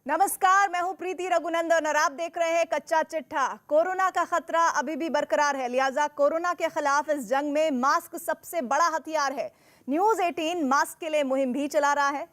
नमस्कार, मैं हूं प्रीति रघुनंदन और आप देख रहे हैं कच्चा चिट्ठा। कोरोना का खतरा अभी भी बरकरार है, लिहाजा कोरोना के खिलाफ इस जंग में मास्क सबसे बड़ा हथियार है। न्यूज 18 मास्क के लिए मुहिम भी चला रहा है,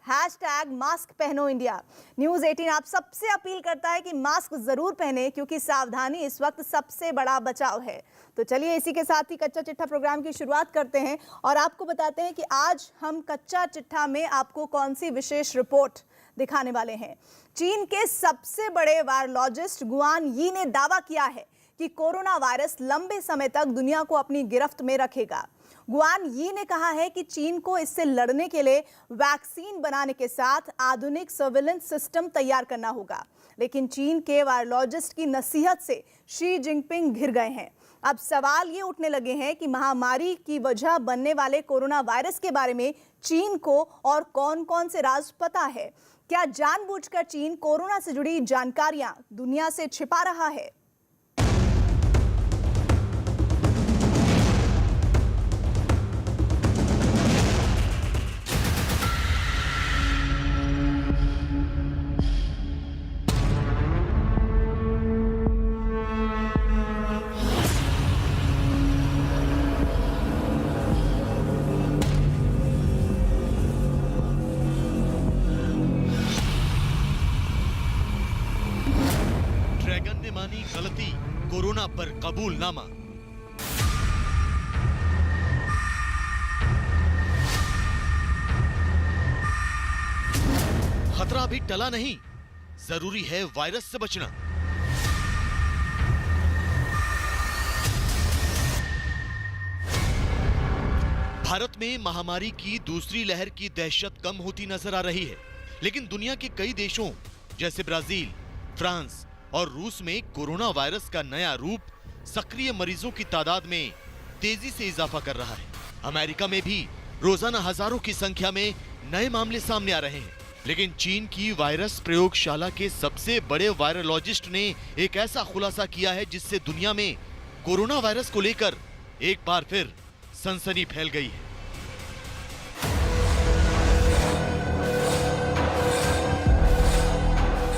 #मास्क पहनो इंडिया। न्यूज 18 आप सबसे अपील करता है कि मास्क जरूर पहने, क्योंकि सावधानी इस वक्त सबसे बड़ा बचाव है। तो चलिए इसी के साथ ही कच्चा चिट्ठा प्रोग्राम की शुरुआत करते हैं और आपको बताते हैं कि आज हम कच्चा चिट्ठा में आपको कौन सी विशेष रिपोर्ट दिखाने वाले हैं। चीन के सबसे बड़े वायरोलॉजिस्ट गुआन यी ने दावा किया है कि कोरोना वायरस लंबे समय तक दुनिया को अपनी गिरफ्त में रखेगा। गुआन यी ने कहा है कि चीन को इससे लड़ने के लिए वैक्सीन बनाने के साथ आधुनिक सर्विलेंस सिस्टम तैयार करना होगा। लेकिन चीन के वायरोलॉजिस्ट की नसीहत से शी जिनपिंग घिर गए हैं। अब सवाल ये उठने लगे हैं कि महामारी की वजह बनने वाले कोरोना वायरस के बारे में चीन को और कौन कौन से राज पता है। क्या जानबूझकर चीन कोरोना से जुड़ी जानकारियां दुनिया से छिपा रहा है? ड्रैगन ने मानी गलती, कोरोना पर कबूलनामा। खतरा अभी टला नहीं, जरूरी है वायरस से बचना। भारत में महामारी की दूसरी लहर की दहशत कम होती नजर आ रही है, लेकिन दुनिया के कई देशों जैसे ब्राजील, फ्रांस और रूस में कोरोना वायरस का नया रूप सक्रिय मरीजों की तादाद में तेजी से इजाफा कर रहा है। अमेरिका में भी रोजाना हजारों की संख्या में नए मामले सामने आ रहे हैं। लेकिन चीन की वायरस प्रयोगशाला के सबसे बड़े वायरोलॉजिस्ट ने एक ऐसा खुलासा किया है जिससे दुनिया में कोरोना वायरस को लेकर एक बार फिर सनसनी फैल गई है।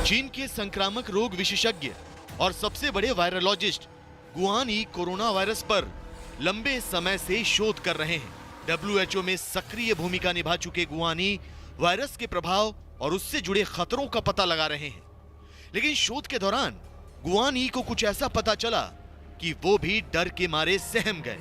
चीन के संक्रामक रोग विशेषज्ञ और सबसे बड़े वायरोलॉजिस्ट गुआन यी कोरोना वायरस पर लंबे समय से शोध कर रहे हैं। WHO में सक्रिय भूमिका निभा चुके गुआन यी वायरस के प्रभाव और उससे जुड़े खतरों का पता लगा रहे हैं। लेकिन शोध के दौरान गुआन यी को कुछ ऐसा पता चला कि वो भी डर के मारे सहम गए।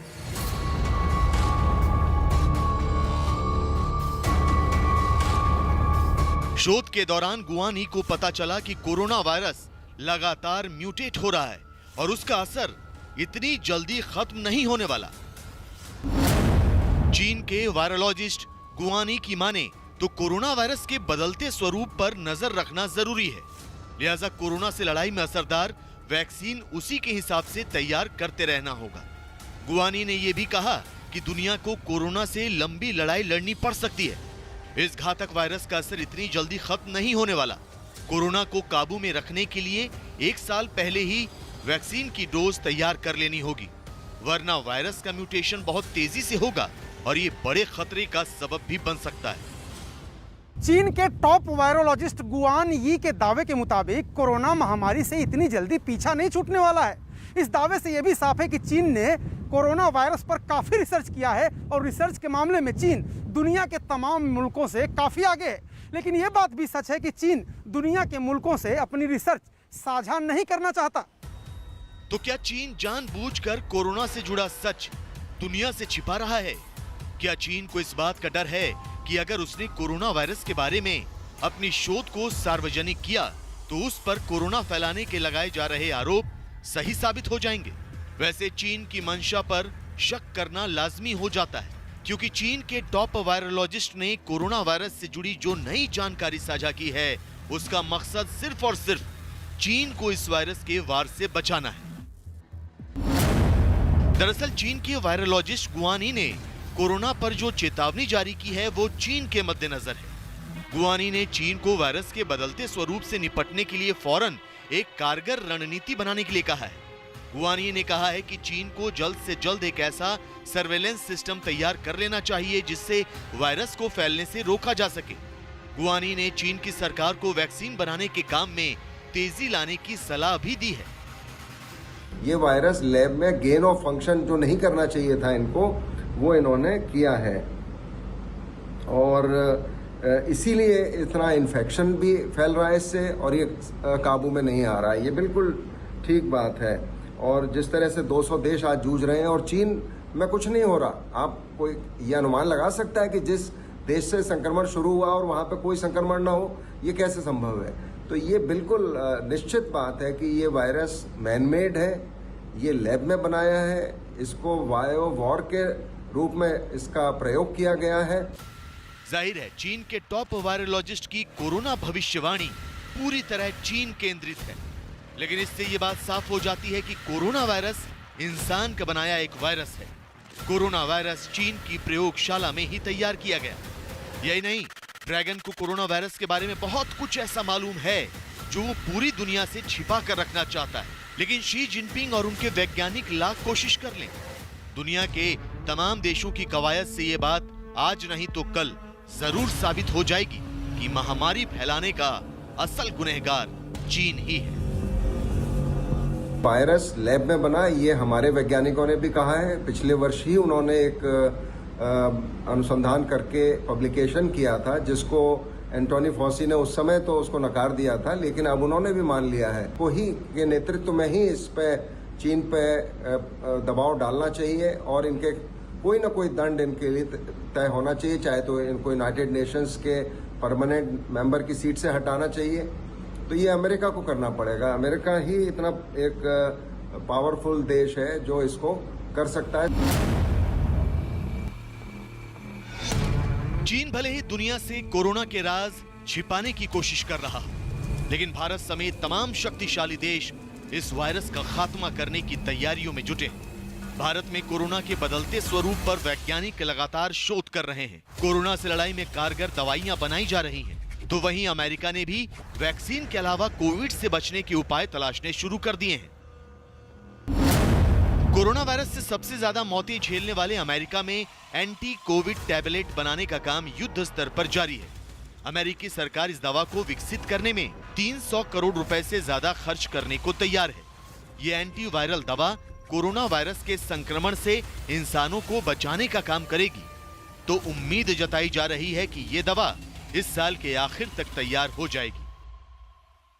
शोध के दौरान गुआन यी को पता चला कि कोरोना वायरस लगातार म्यूटेट हो रहा है और उसका असर इतनी जल्दी खत्म नहीं होने वाला। चीन के वायरोलॉजिस्ट गुआन यी की माने तो कोरोना वायरस के बदलते स्वरूप पर नजर रखना जरूरी है, लिहाजा कोरोना से लड़ाई में असरदार वैक्सीन उसी के हिसाब से तैयार करते रहना होगा। गुआन यी ने यह भी कहा कि दुनिया को कोरोना से लंबी लड़ाई लड़नी पड़ सकती है। इस घातक वायरस का असर इतनी जल्दी खत्म नहीं होने वाला। कोरोना को काबू में रखने के लिए 1 साल पहले ही वैक्सीन की डोज तैयार कर लेनी होगी, वरना वायरस का म्यूटेशन बहुत तेजी से होगा और ये बड़े खतरे का सबब भी बन सकता है। चीन के टॉप वायरोलॉजिस्ट गुआन यी के दावे के मुताबिक कोरोना महामारी से इतनी जल्दी पीछा नहीं छूटने वाला है। इस दावे से यह भी साफ है कि चीन ने कोरोना वायरस पर काफी रिसर्च किया है और रिसर्च के मामले में चीन दुनिया के तमाम मुल्कों से काफी आगे है। लेकिन यह बात भी सच है कि चीन दुनिया के मुल्कों से अपनी रिसर्च साझा नहीं करना चाहता। तो क्या चीन जानबूझकर कोरोना से जुड़ा सच दुनिया से छिपा रहा है? क्या चीन को इस बात का डर है कि अगर उसने कोरोना वायरस के बारे में अपनी शोध को सार्वजनिक किया तो उस पर कोरोना फैलाने के लगाए जा रहे आरोप सही साबित हो जाएंगे? वैसे चीन की मंशा पर शक करना लाजमी हो जाता है, क्योंकि चीन के टॉप वायरोलॉजिस्ट ने कोरोना वायरस से जुड़ी जो नई जानकारी साझा की है उसका मकसद सिर्फ और सिर्फ चीन को इस वायरस के वार से बचाना है। दरअसल चीन के वायरोलॉजिस्ट गुआन यी ने कोरोना पर जो चेतावनी जारी की है वो चीन के मद्देनजर है। गुआन यी ने चीन को वायरस के बदलते स्वरूप से निपटने के लिए फौरन एक कारगर रणनीति बनाने के लिए कहा है। गुआन यी ने कहा है कि चीन को जल्द से जल्द एक ऐसा सर्वेलेंस सिस्टम तैयार कर लेना चाहिए जिससे वायरस को फैलने से रोका जा सके। गुआनी ने चीन की सरकार को वैक्सीन बनाने के काम में तेजी लाने की सलाह भी दी है। ये वायरस लैब में गेन ऑफ फंक्शन जो नहीं करना चाहिए था इनको, वो इन्होंने किया है और इसीलिए इतना इन्फेक्शन भी फैल रहा है इससे और ये काबू में नहीं आ रहा है। ये बिल्कुल ठीक बात है। और जिस तरह से 200 देश आज जूझ रहे हैं और चीन में कुछ नहीं हो रहा, आप कोई ये अनुमान लगा सकता है कि जिस देश से संक्रमण शुरू हुआ और वहाँ पे कोई संक्रमण ना हो, ये कैसे संभव है? तो ये बिल्कुल निश्चित बात है कि ये वायरस मैनमेड है, ये लैब में बनाया है, इसको बायो वॉर के रूप में इसका प्रयोग किया गया है। जाहिर है चीन के टॉप वायरोलॉजिस्ट की कोरोना भविष्यवाणी पूरी तरह चीन केंद्रित है, लेकिन इससे ये बात साफ हो जाती है कि कोरोना वायरस इंसान का बनाया एक वायरस है। कोरोना वायरस चीन की प्रयोगशाला में ही तैयार किया गया। यही नहीं, ड्रैगन को कोरोना वायरस के बारे में बहुत कुछ ऐसा मालूम है जो वो पूरी दुनिया से छिपा कर रखना चाहता है, लेकिन शी जिनपिंग और उनके वैज्ञानिक लाख कोशिश कर लें, दुनिया के तमाम देशों की कवायद से ये बात आज नहीं तो कल जरूर साबित हो जाएगी कि महामारी फैलाने का असल गुनहगार चीन ही है। वायरस लैब में बना, ये हमारे वैज्ञानिकों ने भी कहा है। पिछले वर्ष ही उन्होंने एक अनुसंधान करके पब्लिकेशन किया था, जिसको एंटोनी फॉसी ने उस समय तो उसको नकार दिया था, लेकिन अब उन्होंने भी मान लिया है। वही के नेतृत्व में ही इस पे चीन पे दबाव डालना चाहिए और इनके कोई ना कोई दंड इनके लिए तय होना चाहिए, चाहे तो इनको यूनाइटेड नेशंस के परमानेंट मेंबर की सीट से हटाना चाहिए। तो ये अमेरिका को करना पड़ेगा। अमेरिका ही इतना एक पावरफुल देश है जो इसको कर सकता है। चीन भले ही दुनिया से कोरोना के राज छिपाने की कोशिश कर रहा, लेकिन भारत समेत तमाम शक्तिशाली देश इस वायरस का खात्मा करने की तैयारियों में जुटे हैं। भारत में कोरोना के बदलते स्वरूप पर वैज्ञानिक लगातार शोध कर रहे हैं। कोरोना से लड़ाई में कारगर दवाइयां बनाई जा रही हैं, तो वहीं अमेरिका ने भी वैक्सीन के अलावा कोविड से बचने के उपाय तलाशने शुरू कर दिए हैं। कोरोना वायरस से सबसे ज्यादा मौतें झेलने वाले अमेरिका में एंटी कोविड टैबलेट बनाने का काम युद्ध स्तर पर जारी है। अमेरिकी सरकार इस दवा को विकसित करने में 300 करोड़ रुपए से ज्यादा खर्च करने को तैयार है। ये एंटी वायरल दवा कोरोना वायरस के संक्रमण से इंसानों को बचाने का काम करेगी। तो उम्मीद जताई जा रही है कि ये दवा इस साल के आखिर तक तैयार हो जाएगी।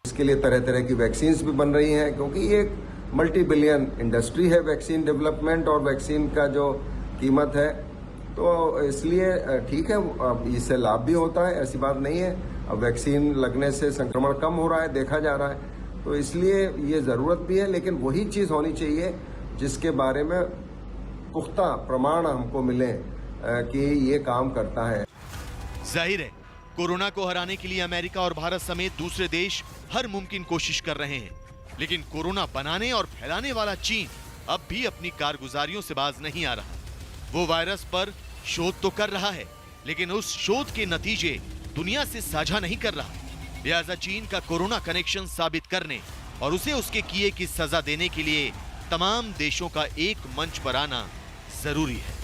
इसके लिए तरह तरह की वैक्सीन्स भी बन रही हैं, क्योंकि ये एक मल्टी बिलियन इंडस्ट्री है वैक्सीन डेवलपमेंट और वैक्सीन का जो कीमत है, तो इसलिए ठीक है, इससे लाभ भी होता है, ऐसी बात नहीं है। अब वैक्सीन लगने से संक्रमण कम हो रहा है, देखा जा रहा है, तो इसलिए ये ज़रूरत भी है। लेकिन वही चीज़ होनी चाहिए जिसके बारे में पुख्ता प्रमाण हमको मिले कि ये काम करता है। जाहिर है कोरोना को हराने के लिए अमेरिका और भारत समेत दूसरे देश हर मुमकिन कोशिश कर रहे हैं, लेकिन कोरोना बनाने और फैलाने वाला चीन अब भी अपनी कारगुजारियों से बाज नहीं आ रहा। वो वायरस पर शोध तो कर रहा है, लेकिन उस शोध के नतीजे दुनिया से साझा नहीं कर रहा। लिहाजा चीन का कोरोना कनेक्शन साबित करने और उसे उसके किए की सजा देने के लिए तमाम देशों का एक मंच पर आना जरूरी है।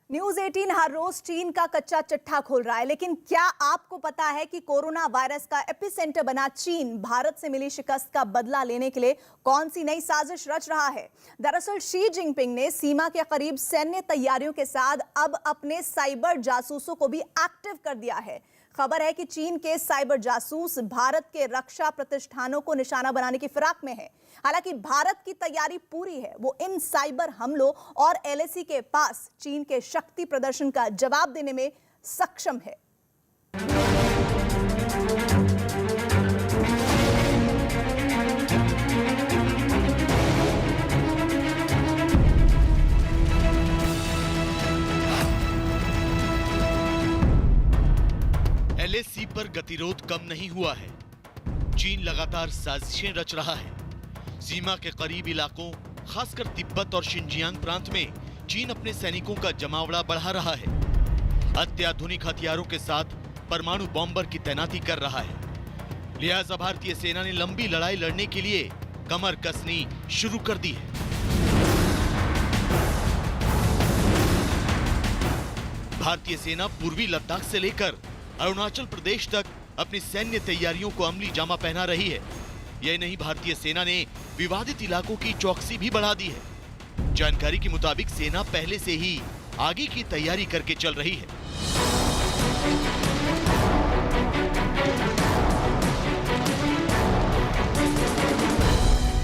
न्यूज 18 हर रोज चीन का कच्चा चिट्ठा खोल रहा है, लेकिन क्या आपको पता है कि कोरोना वायरस का एपिसेंटर बना चीन भारत से मिली शिकस्त का बदला लेने के लिए कौन सी नई साजिश रच रहा है? दरअसल शी जिनपिंग ने सीमा के करीब सैन्य तैयारियों के साथ अब अपने साइबर जासूसों को भी एक्टिव कर दिया है। खबर है कि चीन के साइबर जासूस भारत के रक्षा प्रतिष्ठानों को निशाना बनाने की फिराक में है। हालांकि भारत की तैयारी पूरी है, वो इन साइबर हमलों और एलएसी के पास चीन के शक्ति प्रदर्शन का जवाब देने में सक्षम है। एलएसी पर गतिरोध कम नहीं हुआ है। चीन लगातार साजिशें रच रहा है। सीमा के करीब इलाकों, खासकर तिब्बत और शिनजियांग प्रांत में चीन अपने सैनिकों का जमावड़ा बढ़ा रहा है। अत्याधुनिक हथियारों के साथ परमाणु बॉम्बर की तैनाती कर रहा है। लिहाजा भारतीय सेना ने लंबी लड़ाई लड़ने के लिए कमर कसनी शुरू कर दी है। भारतीय सेना पूर्वी लद्दाख से लेकर अरुणाचल प्रदेश तक अपनी सैन्य तैयारियों को अमली जामा पहना रही है। यही नहीं, भारतीय सेना ने विवादित इलाकों की चौकसी भी बढ़ा दी है। जानकारी के मुताबिक सेना पहले से ही आगे की तैयारी करके चल रही है।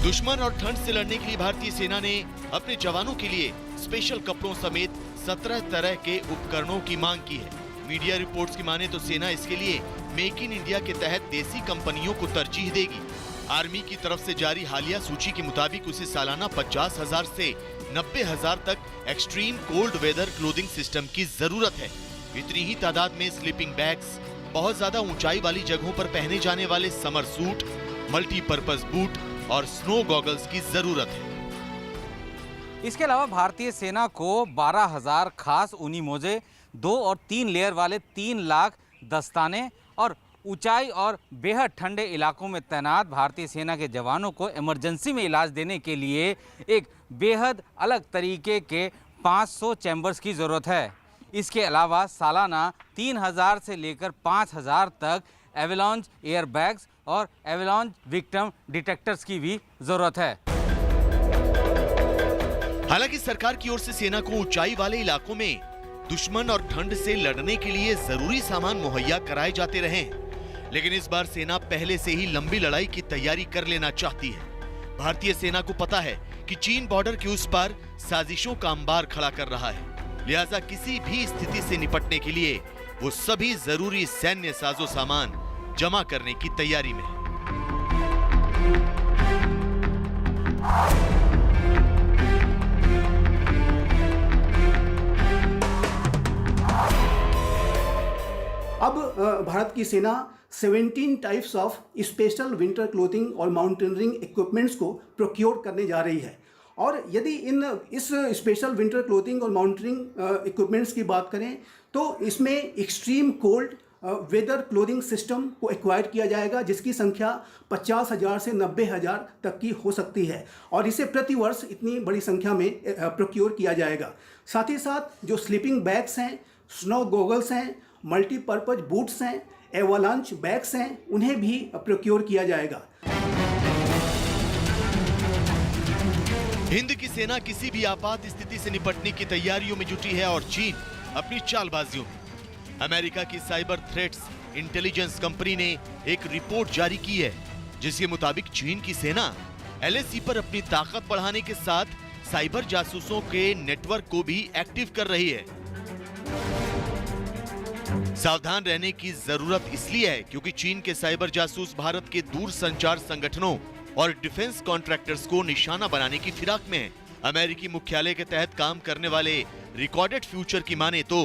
दुश्मन और ठंड से लड़ने के लिए भारतीय सेना ने अपने जवानों के लिए स्पेशल कपड़ों समेत 17 तरह के उपकरणों की मांग की है। मीडिया रिपोर्ट्स की माने तो सेना इसके लिए मेक इन इंडिया के तहत देसी कंपनियों को तरजीह देगी। आर्मी की तरफ से जारी हालिया सूची के मुताबिक उसे सालाना 50,000 से 90,000 तक extreme cold weather clothing system की जरूरत है। इतनी ही तादाद में स्लीपिंग बैग्स, बहुत ज्यादा ऊंचाई वाली जगहों पर पहने जाने वाले समर सूट, मल्टीपर्पज बूट और स्नो गॉगल्स की जरूरत है। इसके अलावा भारतीय सेना को 12,000 खास ऊनी मोजे, 2 और 3 लेयर वाले 3 लाख दस्ताने और ऊंचाई और बेहद ठंडे इलाकों में तैनात भारतीय सेना के जवानों को इमरजेंसी में इलाज देने के लिए एक बेहद अलग तरीके के 500 चैम्बर्स की ज़रूरत है। इसके अलावा सालाना 3,000 से लेकर 5,000 तक एवलांच एयर बैग्स और एवलांच विक्टिम डिटेक्टर्स की भी ज़रूरत है। हालांकि सरकार की ओर से सेना को ऊंचाई वाले इलाकों में दुश्मन और ठंड से लड़ने के लिए जरूरी सामान मुहैया कराए जाते रहे हैं, लेकिन इस बार सेना पहले से ही लंबी लड़ाई की तैयारी कर लेना चाहती है। भारतीय सेना को पता है कि चीन बॉर्डर के उस पार साजिशों का अंबार खड़ा कर रहा है, लिहाजा किसी भी स्थिति से निपटने के लिए वो सभी जरूरी सैन्य साजो सामान जमा करने की तैयारी में है। अब भारत की सेना 17 types of special winter clothing और माउंटेनियरिंग इक्विपमेंट्स को प्रोक्योर करने जा रही है। और यदि इस स्पेशल विंटर क्लोथिंग और माउंटेनियरिंग इक्विपमेंट्स की बात करें तो इसमें extreme cold weather clothing system को एक्वायर किया जाएगा, जिसकी संख्या 50,000 से 90,000 तक की हो सकती है और इसे प्रति वर्ष इतनी बड़ी संख्या में प्रोक्योर किया जाएगा। साथ ही साथ जो स्लीपिंग बैग्स हैं, स्नो गॉगल्स हैं, मल्टीपर्पज बूट्स हैं, एवलांच बैग्स हैं, उन्हें भी प्रोक्योर किया जाएगा। हिंद की सेना किसी भी आपात स्थिति से निपटने की तैयारियों में जुटी है और चीन अपनी चालबाजियों में। अमेरिका की साइबर थ्रेट्स इंटेलिजेंस कंपनी ने एक रिपोर्ट जारी की है, जिसके मुताबिक चीन की सेना LAC पर अपनी ताकत बढ़ाने के साथ साइबर जासूसों के नेटवर्क को भी एक्टिव कर रही है। सावधान रहने की जरूरत इसलिए है क्योंकि चीन के साइबर जासूस भारत के दूर संचार संगठनों और डिफेंस कॉन्ट्रैक्टर्स को निशाना बनाने की फिराक में है। अमेरिकी मुख्यालय के तहत काम करने वाले रिकॉर्डेड फ्यूचर की माने तो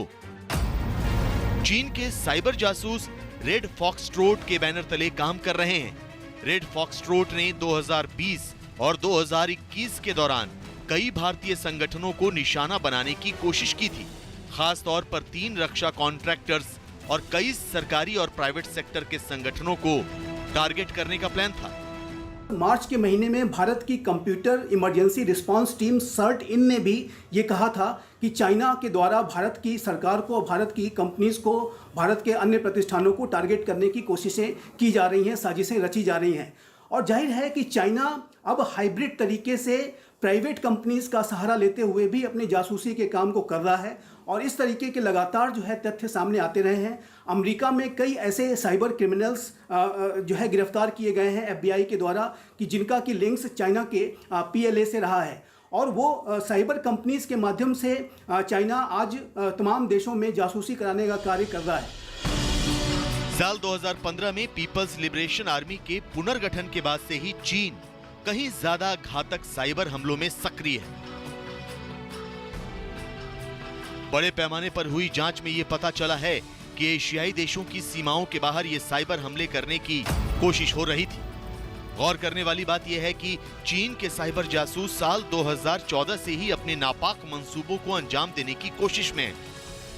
चीन के साइबर जासूस रेड फॉक्सट्रोट के बैनर तले काम कर रहे हैं। रेड फॉक्सट्रोट ने 2020 और 2021 के दौरान कई भारतीय संगठनों को निशाना बनाने की कोशिश की थी, खास तौर पर 3 रक्षा कॉन्ट्रैक्टर्स और कई सरकारी और प्राइवेट सेक्टर के संगठनों को टारगेट करने का प्लान था। मार्च के महीने में भारत की computer emergency response team CERT-IN ने भी ये कहा था कि चाइना के द्वारा भारत की सरकार को, भारत की कंपनीज को, भारत के अन्य प्रतिष्ठानों को टारगेट करने की कोशिशें की जा रही हैं, साजिशें रची जा रही हैं। और जाहिर है कि चाइना अब हाइब्रिड तरीके से प्राइवेट कंपनीज का सहारा लेते हुए भी अपने जासूसी के काम को कर रहा है और इस तरीके के लगातार जो है तथ्य सामने आते रहे हैं। अमेरिका में कई ऐसे साइबर क्रिमिनल्स जो है गिरफ्तार किए गए हैं FBI के द्वारा कि जिनका की लिंक्स चाइना के PLA से रहा है और वो साइबर कंपनीज के माध्यम से चाइना आज तमाम देशों में जासूसी कराने का कार्य कर रहा है। साल 2015 में पीपल्स लिबरेशन आर्मी के पुनर्गठन के बाद से ही चीन कहीं ज्यादा घातक साइबर हमलों में सक्रिय है। बड़े पैमाने पर हुई जांच में यह पता चला है कि एशियाई देशों की सीमाओं के बाहर ये साइबर हमले करने की कोशिश हो रही थी। गौर करने वाली बात यह है कि चीन के साइबर जासूस साल 2014 से ही अपने नापाक मंसूबों को अंजाम देने की कोशिश में हैं।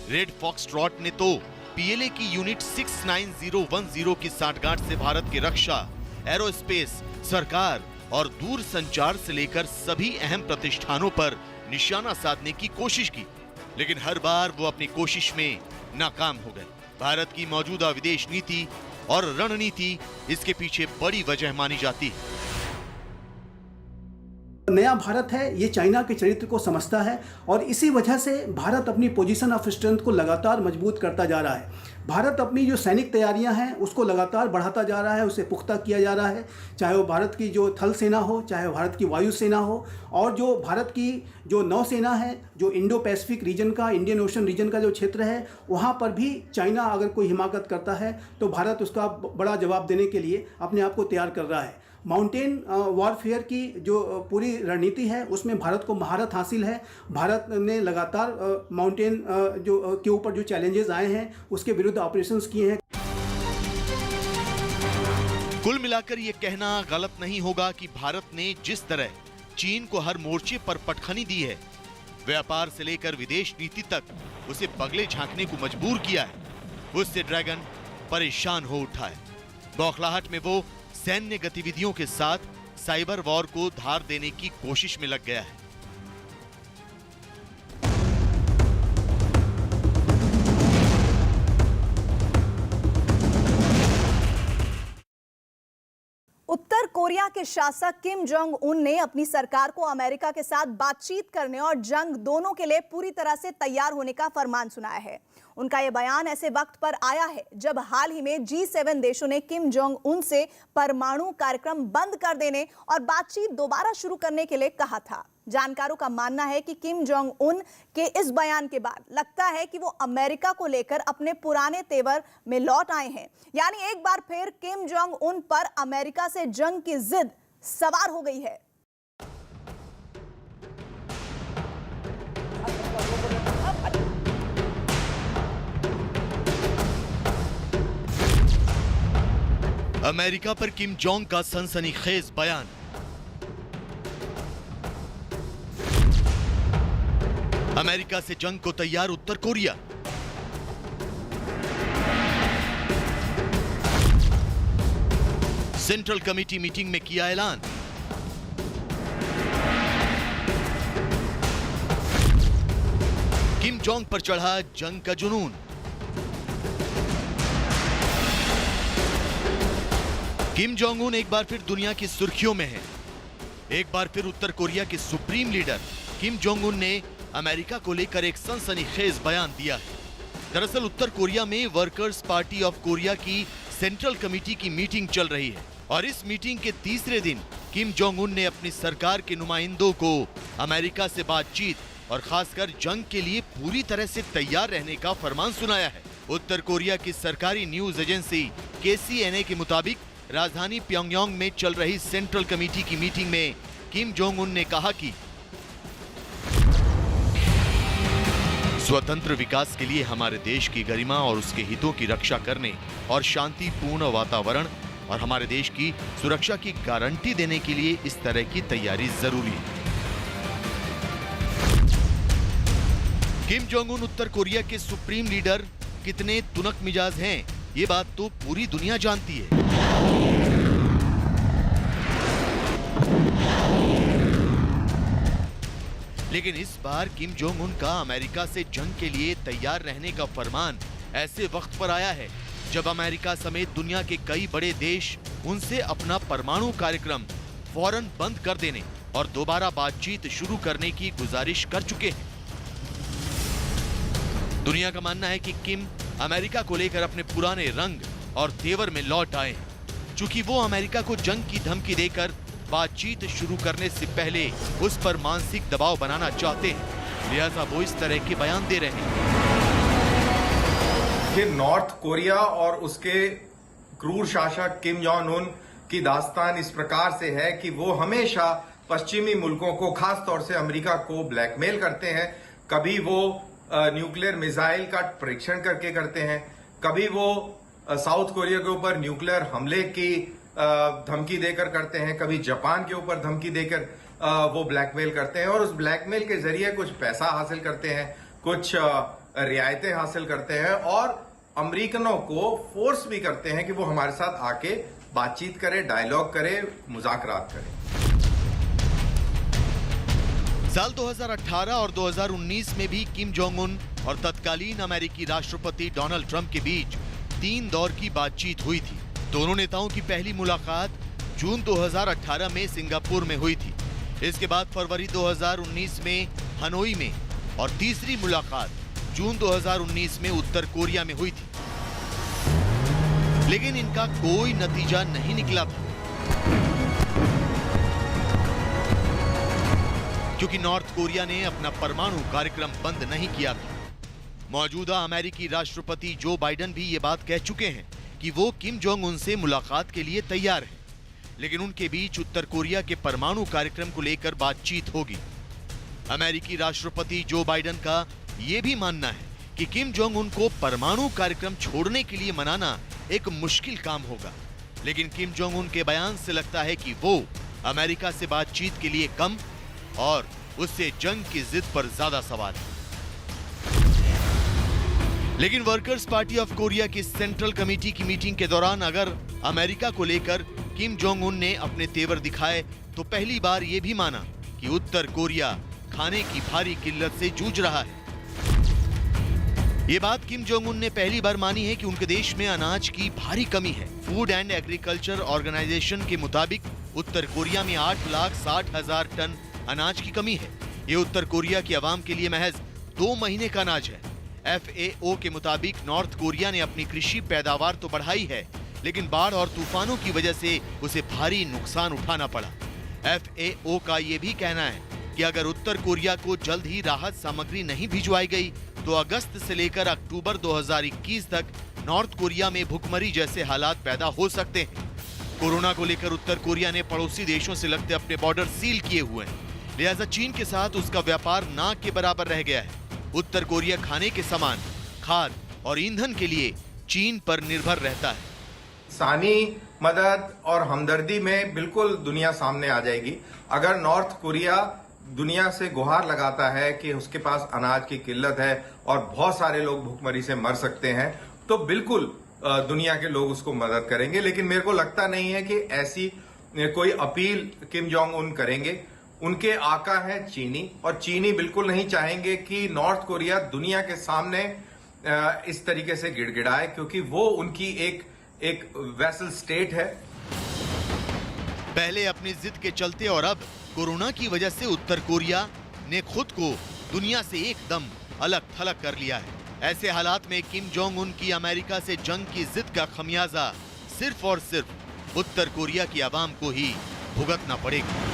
रेड फॉक्सट्रॉट ने तो पीएलए की यूनिट 69010 की सांठगांठ से भारत की रक्षा, एरोस्पेस, सरकार और दूर संचार से लेकर सभी अहम प्रतिष्ठानों पर निशाना साधने की कोशिश की, लेकिन हर बार वो अपनी कोशिश में नाकाम हो गए। भारत की मौजूदा विदेश नीति और रणनीति इसके पीछे बड़ी वजह मानी जाती है। नया भारत है, ये चाइना के चरित्र को समझता है और इसी वजह से भारत अपनी पोजीशन ऑफ स्ट्रेंथ को लगातार मजबूत करता जा रहा है। भारत अपनी जो सैनिक तैयारियां हैं उसको लगातार बढ़ाता जा रहा है, उसे पुख्ता किया जा रहा है, चाहे वो भारत की जो थल सेना हो, चाहे वो भारत की वायुसेना हो, और जो भारत की जो नौसेना है, जो इंडो पैसिफिक रीजन का, इंडियन ओशन रीजन का जो क्षेत्र है, वहाँ पर भी चाइना अगर कोई हिमाकत करता है तो भारत उसका बड़ा जवाब देने के लिए अपने आप को तैयार कर रहा है। माउंटेन वॉरफेयर की जो पूरी रणनीति है उसमें भारत को महारत हासिल है। भारत ने लगातार माउंटेन के ऊपर जो चैलेंजेस आए हैं उसके विरुद्ध ऑपरेशंस किए हैं। कुल मिलाकर ये कहना गलत नहीं होगा कि भारत ने जिस तरह चीन को हर मोर्चे पर पटखनी दी है, व्यापार से लेकर विदेश नीति तक उसे बगले झांकने को मजबूर किया है, उससे ड्रैगन परेशान हो उठा है। बौखलाहट में वो सैन्य गतिविधियों के साथ साइबर वॉर को धार देने की कोशिश में लग गया है। उत्तर कोरिया के शासक किम जोंग उन ने अपनी सरकार को अमेरिका के साथ बातचीत करने और जंग दोनों के लिए पूरी तरह से तैयार होने का फरमान सुनाया है। उनका यह बयान ऐसे वक्त पर आया है जब हाल ही में G7 देशों ने किम जोंग उन से परमाणु कार्यक्रम बंद कर देने और बातचीत दोबारा शुरू करने के लिए कहा था। जानकारों का मानना है कि किम जोंग उन के इस बयान के बाद लगता है कि वो अमेरिका को लेकर अपने पुराने तेवर में लौट आए हैं, यानी एक बार फिर किम जोंग उन पर अमेरिका से जंग की जिद सवार हो गई है। अमेरिका पर किम जोंग का सनसनीखेज बयान। अमेरिका से जंग को तैयार उत्तर कोरिया। सेंट्रल कमेटी मीटिंग में किया ऐलान। किम जोंग पर चढ़ा जंग का जुनून। किम जोंग उन एक बार फिर दुनिया की सुर्खियों में है। एक बार फिर उत्तर कोरिया के supreme leader Kim Jong Un ने अमेरिका को लेकर एक सनसनीखेज बयान दिया है। दरअसल उत्तर कोरिया में वर्कर्स पार्टी ऑफ कोरिया की सेंट्रल कमेटी की मीटिंग चल रही है और इस मीटिंग के तीसरे दिन किम जोंग उन ने अपनी सरकार के नुमाइंदों को अमेरिका से बातचीत और खासकर जंग के लिए पूरी तरह से तैयार रहने का फरमान सुनाया है। उत्तर कोरिया की सरकारी न्यूज एजेंसी KCNA के मुताबिक राजधानी प्योंगयांग में चल रही सेंट्रल कमेटी की मीटिंग में किम जोंग उन ने कहा कि स्वतंत्र विकास के लिए हमारे देश की गरिमा और उसके हितों की रक्षा करने और शांतिपूर्ण वातावरण और हमारे देश की सुरक्षा की गारंटी देने के लिए इस तरह की तैयारी जरूरी है। किम जोंग उन उत्तर कोरिया के सुप्रीम लीडर कितने तुनक मिजाज हैं, ये बात तो पूरी दुनिया जानती है। लेकिन इस बार किम जोंग उन का अमेरिका से जंग के लिए तैयार रहने का फरमान ऐसे वक्त पर आया है जब अमेरिका समेत दुनिया के कई बड़े देश उनसे अपना परमाणु कार्यक्रम फौरन बंद कर देने और दोबारा बातचीत शुरू करने की गुजारिश कर चुके हैं। दुनिया का मानना है कि किम अमेरिका को लेकर अपने पुराने रंग और तेवर में लौट आए हैं। चूंकि वो अमेरिका को जंग की धमकी देकर बातचीत शुरू करने से पहले उस पर मानसिक दबाव बनाना चाहते हैं, लिहाजा वो इस तरह के बयान दे रहे हैं। फिर नॉर्थ कोरिया और उसके क्रूर शासक किम जोंग उन की दास्तान इस प्रकार से है कि वो हमेशा पश्चिमी मुल्कों को, खास तौर से अमेरिका को ब्लैकमेल करते हैं। कभी वो न्यूक्लियर मिसाइल का परीक्षण करके करते हैं, कभी वो साउथ कोरिया के ऊपर न्यूक्लियर हमले की धमकी देकर करते हैं, कभी जापान के ऊपर धमकी देकर वो ब्लैकमेल करते हैं और उस ब्लैकमेल के जरिए कुछ पैसा हासिल करते हैं, कुछ रियायतें हासिल करते हैं और अमेरिकनों को फोर्स भी करते हैं कि वो हमारे साथ आके बातचीत करे, डायलॉग करे, मुज़ाकरात करे। साल 2018 और 2019 में भी किम जोंग उन और तत्कालीन अमेरिकी राष्ट्रपति डोनाल्ड ट्रंप के बीच 3 दौर की बातचीत हुई थी। दोनों नेताओं की पहली मुलाकात जून 2018 में सिंगापुर में हुई थी। इसके बाद फरवरी 2019 में हनोई में और तीसरी मुलाकात जून 2019 में उत्तर कोरिया में हुई थी, लेकिन इनका कोई नतीजा नहीं निकला था, क्योंकि नॉर्थ कोरिया ने अपना परमाणु कार्यक्रम बंद नहीं किया था। मौजूदा अमेरिकी राष्ट्रपति जो बाइडेन भी ये बात कह चुके हैं कि वो किम जोंग उन से मुलाकात के लिए तैयार हैं, लेकिन उनके बीच उत्तर कोरिया के परमाणु कार्यक्रम को लेकर बातचीत होगी। अमेरिकी राष्ट्रपति जो बाइडेन का ये भी मानना है कि किम जोंग उन को परमाणु कार्यक्रम छोड़ने के लिए मनाना एक मुश्किल काम होगा, लेकिन किम जोंग उन के बयान से लगता है कि वो अमेरिका से बातचीत के लिए कम और उससे जंग की जिद पर ज्यादा सवार है। लेकिन वर्कर्स पार्टी ऑफ कोरिया की सेंट्रल कमेटी की मीटिंग के दौरान अगर अमेरिका को लेकर किम जोंग उन ने अपने तेवर दिखाए तो पहली बार यह भी माना कि उत्तर कोरिया खाने की भारी किल्लत से जूझ रहा है। ये बात किम जोंग उन ने पहली बार मानी है कि उनके देश में अनाज की भारी कमी है। फूड एंड एग्रीकल्चर ऑर्गेनाइजेशन के मुताबिक उत्तर कोरिया में 8,60,000 टन अनाज की कमी है। ये उत्तर कोरिया की आवाम के लिए महज 2 महीने का अनाज है। FAO के मुताबिक नॉर्थ कोरिया ने अपनी कृषि पैदावार तो बढ़ाई है, लेकिन बाढ़ और तूफानों की वजह से उसे भारी नुकसान उठाना पड़ा। FAO का ये भी कहना है कि अगर उत्तर कोरिया को जल्द ही राहत सामग्री नहीं भिजवाई गई तो अगस्त से लेकर अक्टूबर 2021 तक नॉर्थ कोरिया में भुखमरी जैसे हालात पैदा हो सकते हैं। कोरोना को लेकर उत्तर कोरिया ने पड़ोसी देशों से लगते अपने बॉर्डर सील किए हुए हैं, लिहाजा चीन के साथ उसका व्यापार नाक के बराबर रह गया है। उत्तर कोरिया खाने के सामान, खाद और ईंधन के लिए चीन पर निर्भर रहता है। इंसानी मदद और हमदर्दी में बिल्कुल दुनिया सामने आ जाएगी। अगर नॉर्थ कोरिया दुनिया से गुहार लगाता है कि उसके पास अनाज की किल्लत है और बहुत सारे लोग भूखमरी से मर सकते हैं, तो बिल्कुल दुनिया के लोग उसको मदद करेंगे। लेकिन मेरे को लगता नहीं है कि ऐसी कोई अपील किम जोंग उन करेंगे। उनके आका है चीनी, और चीनी बिल्कुल नहीं चाहेंगे कि नॉर्थ कोरिया दुनिया के सामने इस तरीके से गिड़गिड़ाए, क्योंकि वो उनकी एक वैसल स्टेट है। पहले अपनी जिद के चलते और अब कोरोना की वजह से उत्तर कोरिया ने खुद को दुनिया से एकदम अलग थलग कर लिया है। ऐसे हालात में किम जोंग उन की अमेरिका से जंग की जिद का खमियाजा सिर्फ और सिर्फ उत्तर कोरिया की आवाम को ही भुगतना पड़ेगा।